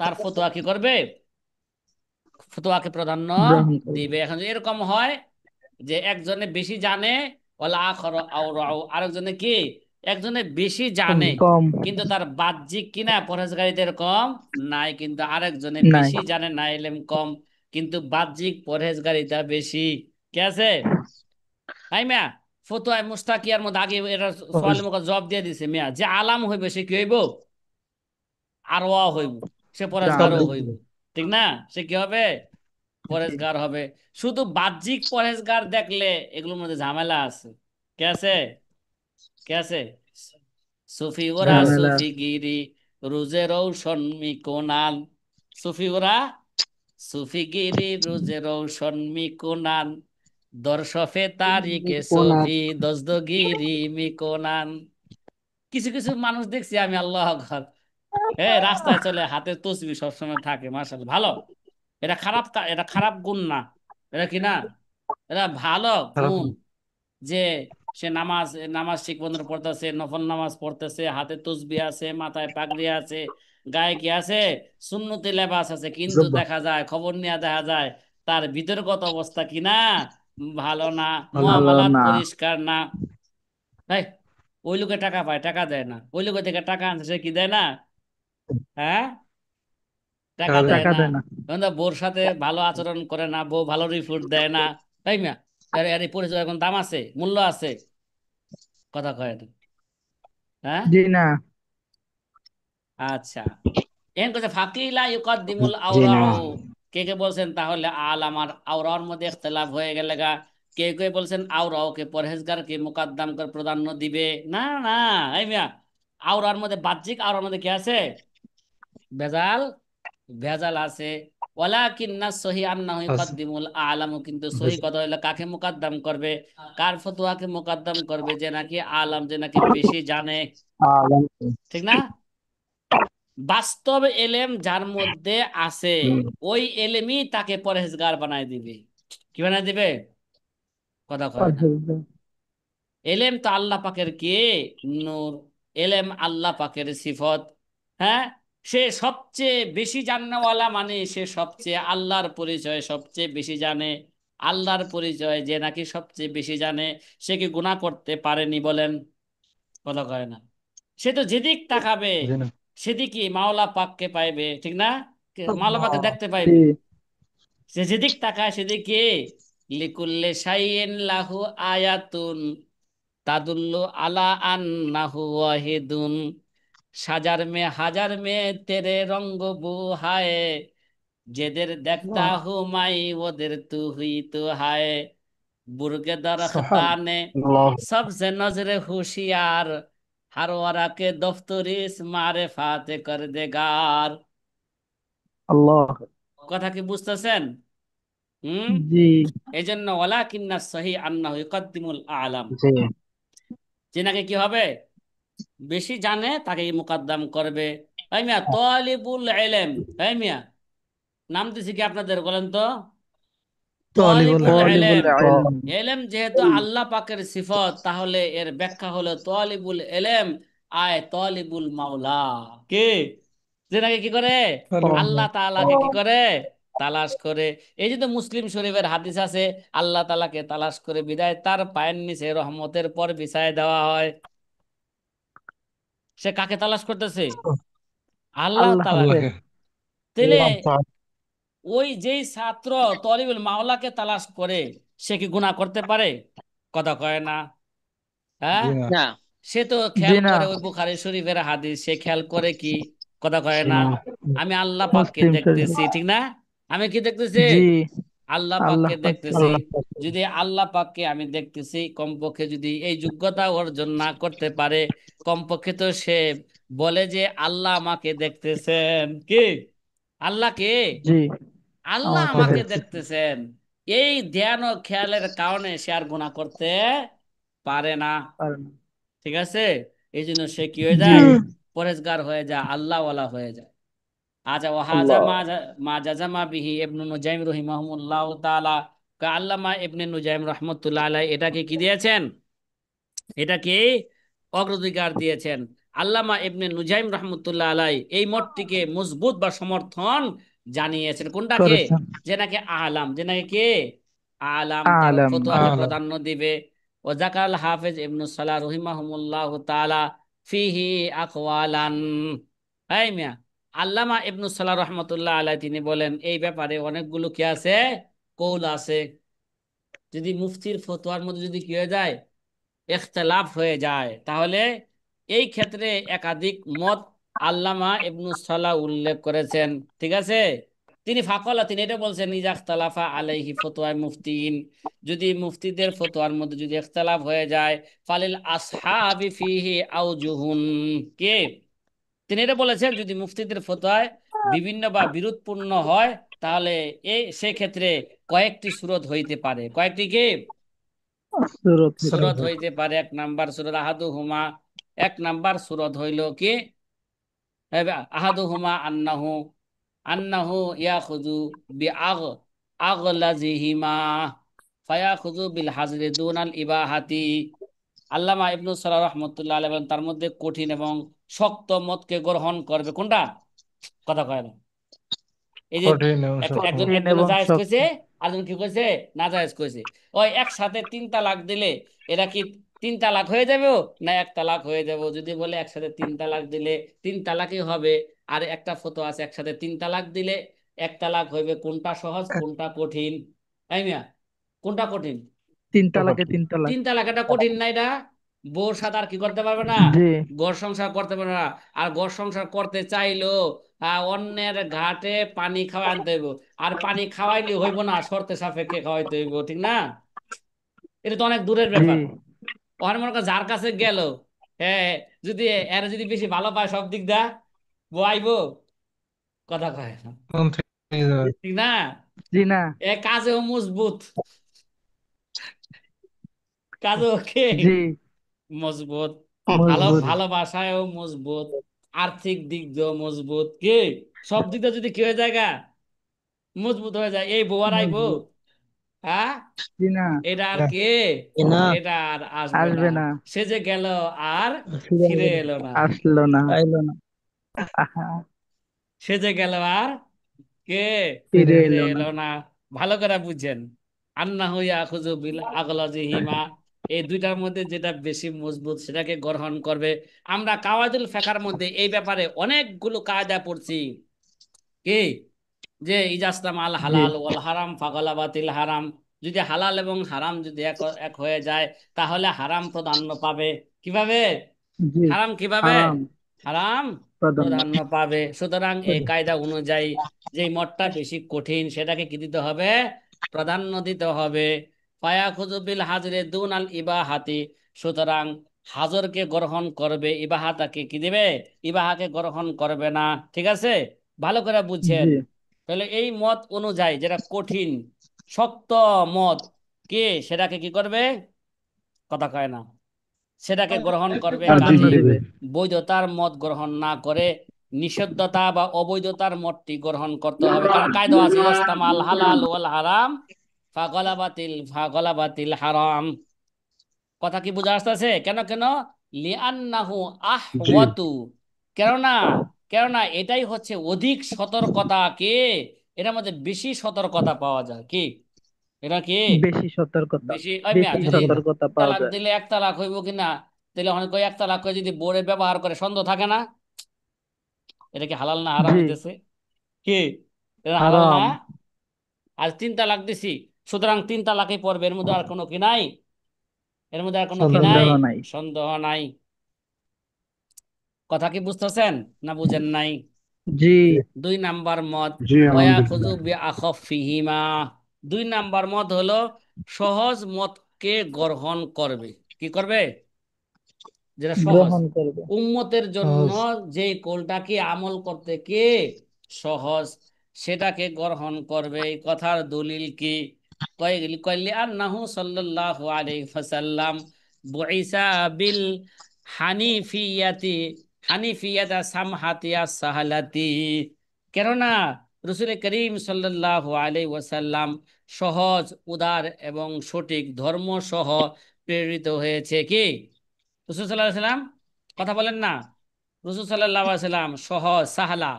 তার ফতোয়া কি করবে? ফতোয়াকে প্রাধান্য গ্রহণ করবে। দিবে। এখন যদি এরকম হয় যে একজনে বেশি জানে, ওলা আখর আওরাও, আরেকজনে কি, একজনে বেশি জানে কম কিন্তু তার বাহ্যিক কিনা পরহেজগারিতার কম নাই, কিন্তু আরেকজনে নাই। বেশি জানে না, এলেম কম কিন্তু বাহ্যিক পরহেজগারিতা বেশি। কে আছে? হাই মিয়া, ফতোয়ায় মুস্তাকিয়ার মধ্যে আগে এটা সোয়ালের মুখে জবাব দিয়ে দিছে মিয়া, যে আলাম হইবে সে কি হইব? আরওয়া হইব, সে সব পরেজগারও দিক হইব। দিয়ে। ঠিক না? সে কি হবে? পরেজগার হবে। শুধু বাহ্যিক পরেজগার দেখলে এগুলোর মধ্যে ঝামেলা আছে। কে আছে? কে আছে? সুফি ওরা ঝামেলা সুফি আছে। গিরি, রোজে রৌশন মিকোনান। সুফি ওরা সুফি গিরি, রোজে রৌশন মিকোনান, দর্শফে তারিকে কোনার সফি দজদগিরি মিকোনান। কিছু কিছু মানুষ দেখছি আমি, আল্লাহ আকবার, রাস্তায় চলে হাতে তসবি সবসময় থাকে, মাশাআল্লাহ, ভালো। এটা খারাপ এটা খারাপ গুণ না, এটা কি না, এটা ভালো খারাপ গুণ। না। যে সে নামাজ নামাজ ঠিক মতো পড়তেছে, নফল নামাজ পড়তেছে, হাতে তসবি আছে, মাথায় পাগড়ি আছে, গায়ে কি আছে, সুন্নতি লেবাস আছে, কিন্তু জব্বা দেখা যায়, খবর নিয়ে দেখা যায় তার ভিতরগত অবস্থা কি না, ভালো না, ভালো ভালো মুআমালাত না। পরিষ্কার না। তাই ওই লোকে টাকা পায়, টাকা দেয় না, ওই লোকে থেকে টাকা আনছে সে কি দেয় না? হ্যাঁ, টাকা টাকা দেয় দেয় না। না। এখন তো বউর সাথে ভালো আচরণ করে না, বউ ভালো রিপোর্ট দেয় না। তাই না? এর পরিচয় এখন দাম আছে, মূল্য আছে? কথা কয় না। হ্যাঁ। জি না। আচ্ছা, এখন কথা ফাকিলা ইউকাদ্দিমুল জি না। আওরাউ, কে কে বলছেন তাহলে আল আমার আওরার মধ্যে ইখতিলাফ হয়ে গেলে গা। কে কে বলছেন আওরাও কে পরহেজগারকে মুকাদ্দাম করে প্রাধান্য দিবে? না না, এই মিয়া, আওরার মধ্যে বাহ্যিক আওরার মধ্যে কি আছে? ভেজাল, ভেজাল আছে। ওয়ালাকিন্না সহি আন্নাহু আছে। ইউকাদ্দিমুল আলামু, কিন্তু সহি কথা হলো কাকে মুকাদ্দাম করবে, কার ফতোয়াকে মুকাদ্দাম করবে? যে নাকি আলাম, যে নাকি বেশি জানে। আলম। ঠিক না? বাস্তব এলেম যার মধ্যে আছে, হুম। ওই এলেমই তাকে পরহেজগার বানায় দিবে। কি বানায় দিবে? কথা কয় না। পরহেজগার। এলেম তো আল্লাহ পাকের কি নূর, এলেম আল্লাহ পাকের সিফত। হ্যাঁ, সে সবচেয়ে বেশি জাননেওয়ালা, মানে সে সবচেয়ে আল্লাহর পরিচয় সবচেয়ে বেশি জানে। আল্লাহর পরিচয় যে নাকি সবচেয়ে বেশি জানে, সে কি গুনাহ করতে পারেনি বলেন? কথা কয় না। সে তো যেদিক তাকাবে জি না। সেদিকই মাওলা পাককে পাইবে। ঠিক না? মাওলা পাককে দেখতে জি পাইবে। সে যেদিক তাকায় সেদিকে লিকুল্লে শাইইন লাহু আয়াতুন তাদুল্লু আলা আন্নাহু ওয়াহিদুন, হাজার মে তেরে রঙ্গ বুহায়ে, যেদের দেখতা হু মাই ওদের তু হুই তু হায়, বুর্গে সোহান দরখতানে আল্লাহ। সবসে নজরে হুশিয়ার, हर वरा के दफ्तरिस मारे फाते कर देगार। আল্লাহ। কথা কি বুঝতেছেন? হুম। জি এই জন্য ওয়ালাকিন্না সহি আন্নাহু ইউকাদ্দিমুল আলাম, জি। যে নাকি কি হবে, বেশি জানে তাকে মুকাদ্দাম করবে। এই মিয়া তালিবুল ইলম, এই মিয়া, নাম দিছি কি আপনাদের বলেন তো? তালিবুল তালিবুল তালিবুল ইলম। ইলম। এলেম যেহেতু আল্লাহ পাকের সিফত, তাহলে এর ব্যাখ্যা হলো তালিবুল এলেম আয় তালিবুল মাওলা। কে? যে নাকি কি করে, আল্লাহ তাআলাকে কি করে, তালাশ করে। এই যে তো মুসলিম শরীফের হাদিস আছে, আল্লাহ তাআলাকে তালাশ করে বিদায় তার পায়ের নিচে রহমতের পর বিছায় দেওয়া হয়। সে কাকে তালাশ করতেছে? আল্লাহ তালাশ। আল্লাহকে তাহলে আচ্ছা, ওই যেই ছাত্র তলিবুল মাওলাকে তালাশ করে সে কি গুনাহ করতে পারে? কথা কয় না। হ্যাঁ, জি না, না, সে তো জি খেয়াল না, করে ওই বুখারী শরীফের হাদিস, সে খেয়াল করে কি? কথা কয় না। না, আমি আল্লাহ পাককে মুসলিম শরীফ, দেখতেছি, ঠিক না? আমি কি দেখতেছি? জি আল্লাহ আল্লাহ পাককে পাককে দেখতেছি। আল্লাহ পাক। যদি আল্লাহ পাককে আমি দেখতেছি, কমপক্ষে যদি এই যোগ্যতা অর্জন না করতে পারে, কমপক্ষে তো সে বলে যে আল্লাহ আমাকে দেখতেছেন। কি? আল্লাহকে, জি আল্লাহ আমাকে আমাকে দেখতে দেখতেছেন। এই ধ্যান ও খেয়ালের কারণে সে আর গুনাহ করতে পারে না। পারেন। ঠিক আছে? এই জন্য সে কি হয়ে জি যায়? পরেজগার হয়ে যায়, আল্লাহওয়ালা হয়ে যায়। আচ্ছা, ওয়াহাজা আল্লাহ মা জাজামা বিহি ইবনু নুজাইম রাহিমাহুল্লাহ তাআলা, আল্লামা ইবনে নুজাইম রাহমাতুল্লাহ আলাইহি এটাকে কি দিয়েছেন? এটাকে অগ্রাধিকার দিয়েছেন। আল্লামা ইবনে নুজাইম রহমতুল্লাহ আলাই এই মতটিকে মজবুত বা সমর্থন জানিয়েছেন। কোনটাকে? করেছেন। যে নাকি আলাম, যে নাকি কে আলাম, তার আলম ফতোয়াকে আলাম। প্রাধান্য দিবে। ও জাকাল হাফেজ ইবনু সালাহ রহিমাহুল্লাহ তাআলা ফিহি আকওয়ালান। এই মিয়া, আল্লামা ইবনু সালাহ রহমতুল্লাহ আলাই তিনি বলেন এই ব্যাপারে অনেকগুলো কি আছে, কৌল আছে। যদি মুফতির ফতোয়ার মধ্যে যদি কি হয়ে যায়, ইখতিলাফ হয়ে যায়, তাহলে এই ক্ষেত্রে একাধিক মত আল্লামা ইবনু সালাহ উল্লেখ করেছেন। ঠিক আছে? তিনি ফাকলা, তিনি এটা বলছেন, ইজা ইখতালাফা আলাইহি ফতোয়ায়ে মুফতিন, যদি মুফতিদের ফতোয়ার মধ্যে যদি ইখতিলাফ হয়ে যায়, ফালিল আসহাবি ফিহি আউজুহুন। কে? তিনি এটা বলেছেন যদি মুফতিদের ফতোয়ায় বিভিন্ন বা বিরোধপূর্ণ হয়, তাহলে এই সেক্ষেত্রে কয়েকটি সুরত হইতে পারে। কয়েকটি কি সুরত হইতে সুরত পারে। হইতে পারে? এক নাম্বার সুরত আহাদু হুমা, এক নাম্বার সুরত হইল কি আহাদু হুমা আন্নাহু আন্নাহু ইয়াখুযু বিআগ আগলাজিহিমা ফায়াখুযু বিল হাজরি দুনাল ইবাহাতি। আল্লামা ইবনু সালাহ রাহমাতুল্লাহ আলাইহি বলেন তার মধ্যে কঠিন এবং শক্ত মতকে গ্রহণ করবে। কোনটা? কথা কয় না। এই যে কঠিন এবং শক্ত। একজন কঠিন একজনে এবং জায়েজ শক্ত। কইছে, আরেকজন কি কইছে? না জায়েজ কইছে। ওই একসাথে তিন তালাক দিলে এরা কি তিন তালাক হয়ে যাবে না এক তালাক হয়ে যাবে? যদি বলে একসাথে তিন তালাক দিলে তিন তালাকই হবে, আর একটা ফতোয়া আছে একসাথে তিন তালাক দিলে এক তালাক হইবে, কোনটা সহজ কোনটা কঠিন? এই মিয়া, কোনটা কঠিন? তিন তালাকে তিন তালাক। তিন তালাক এটা কঠিন না? এটা বউর সাথে আর কি করতে পারবে না, জি ঘর সংসার করতে পারবে না। আর ঘর সংসার করতে চাইলো অন্যের ঘাটে পানি খাওয়া আনতে হইব। আর পানি খাওয়াইলে হইব না, শর্তে সাপেক্ষে খাওয়াইতে হইব, ঠিক না? এটা তো অনেক দূরের জি ব্যাপার। ওখানে মনে কর যার কাছে গেল, হ্যাঁ, যদি এর যদি বেশি ভালো পায় সব দিক দা, বউ আইব? কথা কয় না, কোন থেকে যাবে? ঠিক না? জি না, এ কাজেও মজবুত, কাজেও কে জি মজবুত, ভালো মজবুত। ভালোবাসায়ও মজবুত, আর্থিক দিক দিয়েও মজবুত। কি সব দিক দিয়ে যদি কি হয়ে যায় গা, মজবুত হয়ে যায়, এই বউ আর আইবো? মজবুত। হ্যাঁ, জি না, এটা আর না, কে, না এটা আর আসবে না। আসবে না, সে যে গেল আর ফিরে ফিরে এলো না, এলো না। আসলো না, আইলো না আহা, সে যে গেল আর কে ফিরে ফিরে এলো না। এলো না। ভালো করে বুঝছেন, আন্নাহু ইয়াখুযু বিল আগলাজিহিমা, এই দুইটার মধ্যে যেটা বেশি মজবুত সেটাকে গ্রহণ করবে। আমরা কাওয়াইদুল ফিকহের মধ্যে এই ব্যাপারে অনেকগুলো কায়দা পড়ছি। কি? যে ইজাস্তাম আল জি হালাল ওয়াল হারাম ফাগলাবাতিল হারাম, যদি হালাল এবং হারাম যদি এক এক হয়ে যায়, তাহলে হারাম প্রাধান্য পাবে। কিভাবে? জি হারাম কিভাবে? হারাম হারাম প্রাধান্য। প্রাধান্য পাবে। সুতরাং এই কায়দা অনুযায়ী যে মতটা বেশি কঠিন সেটাকে কি দিতে হবে? প্রাধান্য দিতে হবে। ফায়াখুযু বিল হাজরে দুন আল ইবাহাতি, সুতরাং হাজরকে গ্রহণ করবে, ইবাহাতাকে কি দিবে? ইবাহাকে গ্রহণ করবে না। ঠিক আছে? ভালো করে বুঝছেন। জি তাহলে এই মত অনুযায়ী যেটা কঠিন শক্ত মত, কে সেটাকে কি করবে? কথা কয় না, সেটাকে গ্রহণ করবে। প্রাধান্য কাজী দিবে। বৈধতার মত গ্রহণ না করে নিষিদ্ধতা বা অবৈধতার মতটি গ্রহণ করতে হবে। কারণ কায়দা আছে, ইস্তামাল হালাল ওয়াল হারাম ফাগলাবাতিল হারাম। কথা কি বোঝা আসতেছে? কেন কেন? লিআন্নাহু জি আহওয়াতু, কেননা কেননা এটাই হচ্ছে অধিক সতর্কতা। কে? এটার মধ্যে বেশি সতর্কতা পাওয়া যায়। কি? এটা কি বেশি সতর্কতা, বেশি? ওই মিয়া, বেশি যদি সতর্কতা পাওয়া তালাক যায়। দিলে এক তালাক হইব কিনা তাহলে অনেক এক তালাক করে যদি বোরে ব্যবহার করে সন্দেহ থাকে না? এটা কি হালাল না হারাম জি হইতেছে? কি এটা হালাল না? হারাম। আর 3 তালাক দিছি, সুতরাং 3 তালাকই পড়বে, এর মধ্যে আর কোনো কি নাই? এর মধ্যে আর কোনো কি নাই? সন্দেহ নাই। সন্দেহ নাই। কথা কি বুঝতেছেন না বুঝেন নাই? জি 2 নাম্বার মত, জি ওয়াখুযু আলহামদুলিল্লাহ। বিআখাফিহিমা। 2 নাম্বার মত হলো সহজ মতকে গ্রহণ করবে। কি করবে? যেটা সহজ। গ্রহণ করবে। উম্মতের জন্য সহজ। যে কোলটাকে আমল করতে কে সহজ, সেটাকে গ্রহণ করবে। এই কথার দলিল কি? কইলি আন্নাহু সাল্লাল্লাহু আলাইহি ওয়াসাল্লাম বুইসা বিল হানিফিয়াতি, হানিফিয়াতা সামহাতিয়া সাহালাতি। কেননা রসুল করিম সাল্লাল্লাহু আলাইহি ওয়াসাল্লাম সহজ, উদার এবং সঠিক ধর্ম সহ প্রেরিত হয়েছে। কি রসুল সাল্লাল্লাহু আলাইহি সাল্লাম? কথা বলেন না। রসুল সাল্লাল্লাহু আলাইহি সাল্লাম সহজ, সাহালা,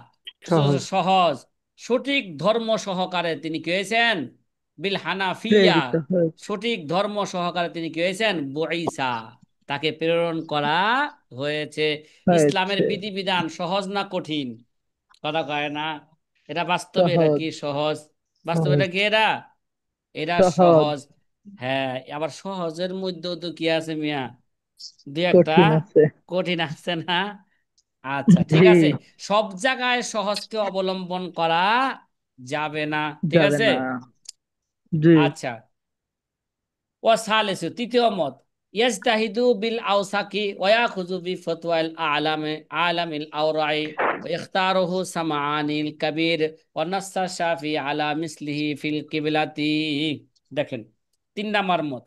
রসুল সহজ সহজ সঠিক ধর্ম সহকারে তিনি কি হয়েছেন? বিল হানাফিয়া, প্রেরিত হয়েছে। সঠিক ধর্ম সহকারে তিনি কি হয়েছেন? বুইসা, তাকে প্রেরণ করা হয়েছে। ইসলামের হয়েছে বিধিবিধান সহজ না কঠিন? কথা কয় না। এটা বাস্তবে এটা সহজ। কি সহজ? বাস্তবে সহজ। এটা কি? এরা এরা সহজ। সহজ। হ্যাঁ, আবার সহজের মধ্যেও তো কি আছে মিয়া, দুই একটা কঠিন আছে। কঠিন আছে না? আচ্ছা ঠিক জি আছে। সব জায়গায় সহজকে অবলম্বন করা যাবে না, ঠিক যাবে আছে। না। জি আচ্ছা, ও সালেসু, তৃতীয় মত, ইয়াজতাহিদু বিল আওসাকি ওয়া ইয়াখুযু বি ফতওয়াল আলামে আলামিল আওরাই ওয়া ইখতারুহু সামাআনিল কাবীর ওয়া নাসসা শাফি আলা মিসলিহি ফিল কিবলাতি। দেখেন, 3 নাম্বার মত।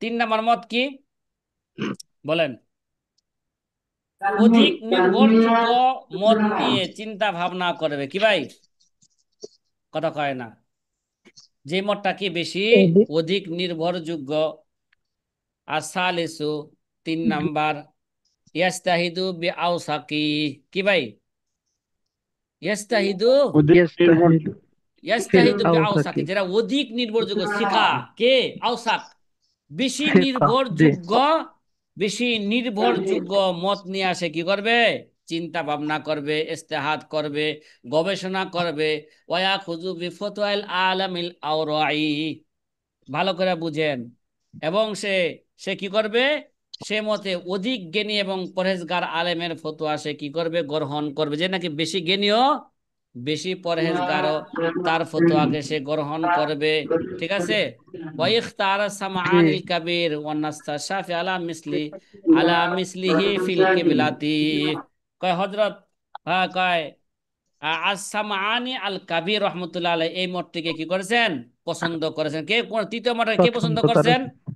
3 নাম্বার মত কি বলেন? অধিক নির্ভরযোগ্য মত নিয়ে চিন্তা ভাবনা করবে। কি ভাই? কথা কয় না। যে মতটা কি বেশি এদিক অধিক নির্ভরযোগ্য। আর সালিসু, 3 নাম্বার, ইয়াস্তাহিদু বি আওসাকি। কি ভাই? ইয়াস্তাহিদু, ওদের নির্ভর। ইস্তাহিদু ফিল ইয়াস্তাহিদু বি আওসাকি, আওসাকি যেটা অধিক নির্ভরযোগ্য। শিখা কে? আওসাক, বেশি সিকা। জি নির্ভরযোগ্য। বেশি নির্ভরযোগ্য মত নিয়ে আসে কি করবে? চিন্তা ভাবনা করবে, ইস্তেহাদ করবে, গবেষণা করবে। ওয়া খুযু বিফতওয়াল আলামিল আওরাই, ভালো করে বুঝেন। এবং সে সে কি করবে? সে মতে অধিক জ্ঞানী এবং পরহেজগার আলেমের ফতোয়া সে কি করবে? গ্রহণ করবে। যে নাকি বেশি জ্ঞানীও, বেশি পরহেজগারও, তার ফতোয়াকে সে গ্রহণ করবে। ঠিক আছে। ওয়াইখতার জি সামাআনিল কাবীর ওয়ান নাস্তা শাফি আলা মিসলিহি ফিল কিবলাতি। কয় হযরত, হ্যাঁ কয় আস-সামআনি আল কাবীর রহমতুল্লাহ আলাইহি এই মতটিকে কি করেছেন? পছন্দ করেছেন। কে কোন তৃতীয় মতটা কে পছন্দ পছন্দ করছেন? করেছে।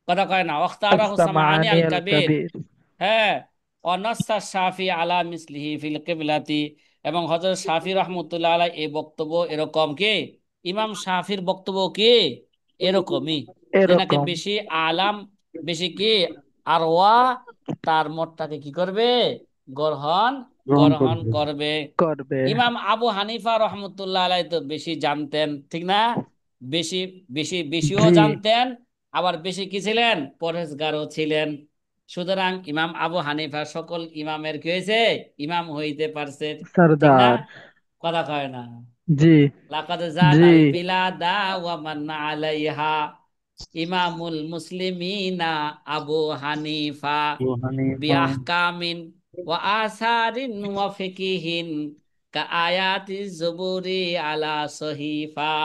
কথা কয় না। ওয়াখতারাহু সামআনি আস-সামাআনি আল আল কাবীর। কাবীর। হ্যাঁ, অনাসা শাফি আলা মিসলিহি ফিল কিবলাতি। এবং হযরত শাফি রহমতুল্লাহ আলাইহি এই বক্তব্য এরকম। কি ইমাম শাফির বক্তব্য কি এরকমই, যে নাকি এরকম বেশি আলাম, বেশি কি আর তার মতটাকে কি করবে? গ্রহণ গ্রহণ গ্রহণ করবে। করবে। করবে। ইমাম আবু হানিফা রহমতুল্লাহ আলাই তো বেশি জানতেন, ঠিক না? বেশি বেশিও জি জানতেন, আবার বেশি কি ছিলেন? পরহেজগারও ছিলেন। সুতরাং ইমাম আবু হানিফা সকল ইমামের কি হয়েছে? ইমাম হইতে পারছে, ঠিক না? সরদার। কথা কয় না। জি লাকাদ জি জালাল বিলাদা ওয়া মান আলাইহা ইমামুল মুসলিমিনা আবু হানিফা ও হানিফা। বিআহকামিন ওয়া আসারিন ওয়া ফিকিহিন কা আয়াতি জুবুরি আলা সহিফা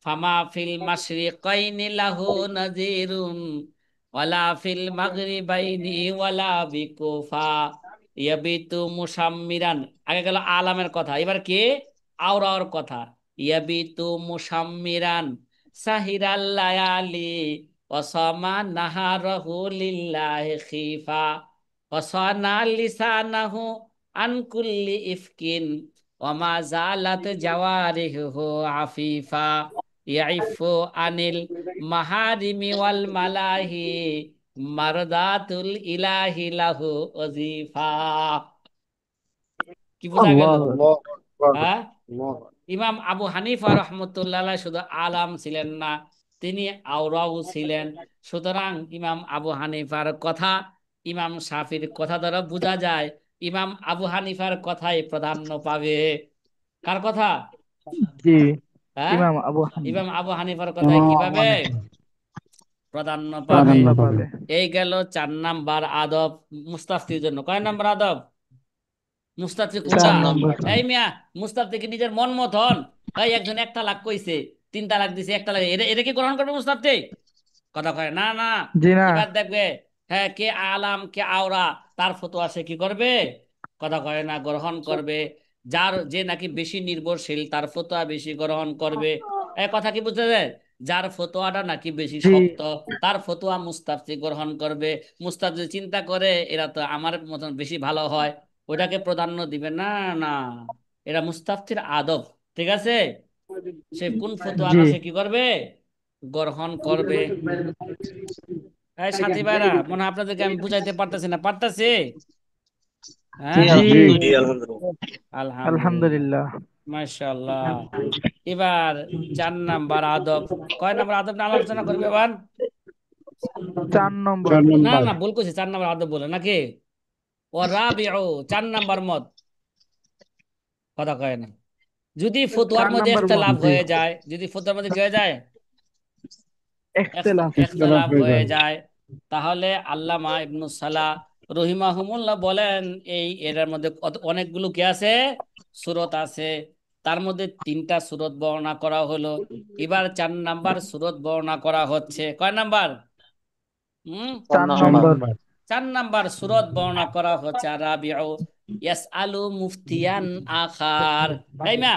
ফামা ফিল মাশরিকাইনি লাহু নাযিরুন ওয়ালা ফিল মাগরিবাইনি ওয়ালা বিকুফা ইয়াবিতু মুসাম্মিরান। আগে গেল আলামের কথা, এবার কে? আওরাওর কথা। ইয়াবিতু মুসাম্মিরান সাহিরাল লায়ালি ওয়াসামা নাহারাহু লিল্লাহি খিফা ওয়াসানা লিসানাহু আন কুল্লি ইফকিন ওয়ামা জালাত জাওয়ারিহু আফিফা ইয়াইফু আনিল মাহারিমি ওয়াল মালাহি মারদাতুল ইলাহি লাহু ওজিফা। কি বোঝা গেল? আল্লাহ। আল্লাহু আকবার। হ্যাঁ, আল্লাহু আকবার। ইমাম আবু হানিফা রহমতুল্লাহ আলাইহি শুধু আলাম ছিলেন না, তিনি আওরাও ছিলেন। সুতরাং ইমাম আবু হানিফার কথা ইমাম শাফির কথা দ্বারা বোঝা যায় ইমাম আবু হানিফার কথাই প্রাধান্য পাবে। কার কথা? জি হ্যাঁ, ইমাম আবু হানিফা ইমাম আবু হানিফার কথাই কি পাবে? প্রাধান্য পাবে। প্রাধান্য পাবে। এই গেল 4 নাম্বার আদব মুস্তাফির জন্য। কয় নাম্বার আদব? মুস্তাফি 4 কোনটা? নম্বর। এই মিয়া, মুস্তাফি কি নিজের মন মতন? এই একজন 1 তালাক কইছে, 3 তালাক দিছে, 1 তালাক, এটা কি গ্রহণ করবে মুস্তাফি? কথা কয় না, না। জি না। এবার দেখবে, হ্যাঁ, কে আলাম কে আওরা, তার ফতোয়া সে কি করবে? কথা কয় না, গ্রহণ করবে। যে নাকি বেশি নির্ভরশীল তার ফতোয়া বেশি গ্রহণ করবে। এই কথা কি বুঝতে যায়? যার ফতোয়াটা নাকি বেশি জি শক্ত তার ফতোয়া মুস্তাফি গ্রহণ করবে। মুস্তাফি চিন্তা করে এরা তো আমার মতন বেশি ভালো হয়, ওটাকে প্রাধান্য দিবে না। না, এরা মুস্তাফির আদব। ঠিক আছে, সে কোন ফতোয়াটা জি সে কি করবে? গ্রহণ করবে। এই সাথী ভাইরা, মনে হয় আপনাদেরকে আমি বুঝাইতে পারতেছি না? পারতেছি? জি হ্যাঁ, জি জি আলহামদুলিল্লাহ। আলহামদুলিল্লাহ। আলহামদুলিল্লাহ, আলহামদুলিল্লাহ। মাশাআল্লাহ। এবার 4 নাম্বার আদব। কয় নাম্বার আদব নিয়ে আলোচনা করবে এবার? 4 নম্বর। না না, ভুল করছি, 4 নাম্বার আদব বলে নাকি? ও রাবিউ, 4 নাম্বার মত। কথা কয় না। যদি ফতোয়ার 4 মধ্যে নম্বর মত। ইখতিলাফ জি হয়ে যায়, যদি ফতোয়ার মধ্যে কি হয়ে যায়? ইখতিলাফ। ইখতিলাফ হয়ে যায়, তাহলে আল্লামা ইবনু সালাহ রহিমাহুমুল্লাহ বলেন এর মধ্যে অনেকগুলো কি আছে? সূরত আছে। তার মধ্যে 3টা সূরত বর্ণনা করা হলো। এবার 4 নাম্বার সূরত বর্ণনা করা হচ্ছে। কয় নাম্বার? 4 নম্বর। 4 নাম্বার সূরত বর্ণনা করা হচ্ছে। রাবিউ ইয়াসআলু মুফতিয়ান আখার। তাই না?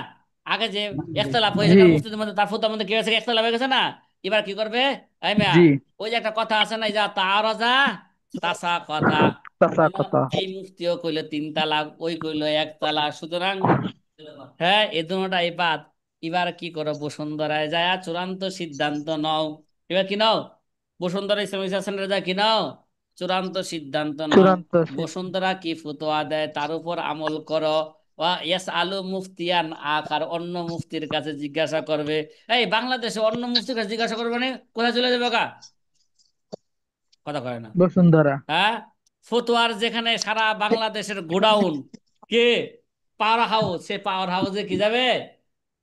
আগে যে ইখতিলাফ হয়েছে জি কার মুফতিদের মধ্যে, তার ফতোয়ার মধ্যে কি হয়েছে? ইখতিলাফ হয়ে গেছে না? এবার কি করবে? এই মিয়া, জি ওই যে একটা কথা আছে না, যা তারাজা তাসা কথা। তাসা কথা। এই মুফতিও কইলো 3 তালাক, ওই কইলো 1 তালাক। সুতরাং হ্যাঁ, এই দুটোটাই বাদ। এবার কি করো? বসুন্ধরায় যায় চূড়ান্ত সিদ্ধান্ত নাও। এবার কি নাও? বসুন্ধরা ইসলামিক সেন্টারে যায় কি নাও? চূড়ান্ত সিদ্ধান্ত নাও। চূড়ান্ত বসুন্ধরা কি ফতোয়া দেয় তার উপর আমল করো। ইয়াস আলু মুফতিয়ান আকার, অন্য মুফতির কাছে জিজ্ঞাসা করবে। এই বাংলাদেশে অন্য মুফতির কাছে জিজ্ঞাসা করবে না, কোথায় চলে যাবে কা? কথা কয় না। বসুন্ধরা। হ্যাঁ, ফতোয়ার যেখানে সারা বাংলাদেশের গোডাউন, কে? পাওয়ার হাউস, সে পাওয়ার হাউসে কি যাবে?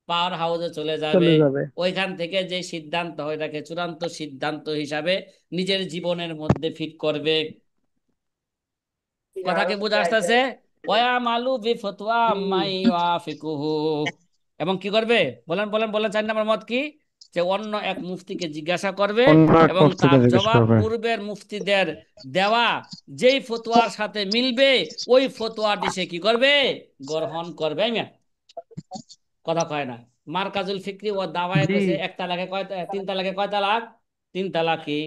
পাওয়ার হাউসে চলে যাবে। চলে যাবে। ওইখান থেকে যে সিদ্ধান্ত হয় এটাকে চূড়ান্ত সিদ্ধান্ত হিসাবে নিজের জীবনের মধ্যে ফিট করবে। কথা কি বুঝে আসতেছে? ওয়ামালু বিফতওয়া মাই ওয়াফিকুহু। এবং কি করবে? বলেন বলেন বলেন, 4 নম্বর মত কি? যে অন্য এক মুফতিকে জিজ্ঞাসা করবে এবং তার জবাব পূর্বের মুফতিদের দেওয়া যেই ফতোয়ার সাথে মিলবে ওই ফতোয়াটি সে কি করবে? গ্রহণ করবে। মিয়া, কথা কয় না। মারকাজুল ফিকরি ও দাওয়ায় জি কইছে 1 তালাকে কয়, 3 তালাকে কয় তালাক? 3 তালাকি।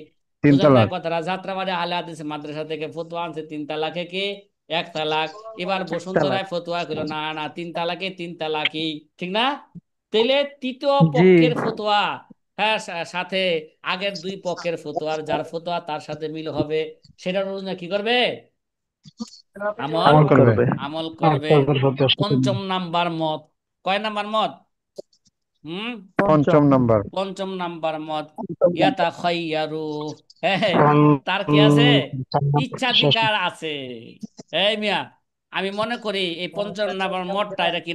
বুঝেন না কথাটা? যাত্রাবাড়ি আহলে হাদিস মাদ্রাসা থেকে ফতোয়া আনছে 3 তালাকে কি 1 তালাক। এবার তালাক। বসুন্ধরায় ফতোয়া কইলো না না, 3 তালাকে 3 তালাকি। ঠিক না? তাইলে তৃতীয় জি পক্ষের ফতোয়া, হ্যাঁ, সাথে আগের 2 পক্ষের ফতোয়ার যার ফতোয়া তার সাথে মিল হবে, সেটার অনুযায়ী কি করবে? আমল আমল করবে। আমল করবে। 5ম নাম্বার মত। কয় নাম্বার মত? হুম, 5ম নম্বর। 5ম নাম্বার মত। ইয়াতাখায়্যারু, হ্যাঁ, তার কি আছে? ইচ্ছাধিকার আছে। এই মিয়া, আমি মনে করি এই 5ম নাম্বার মতটা এটা কি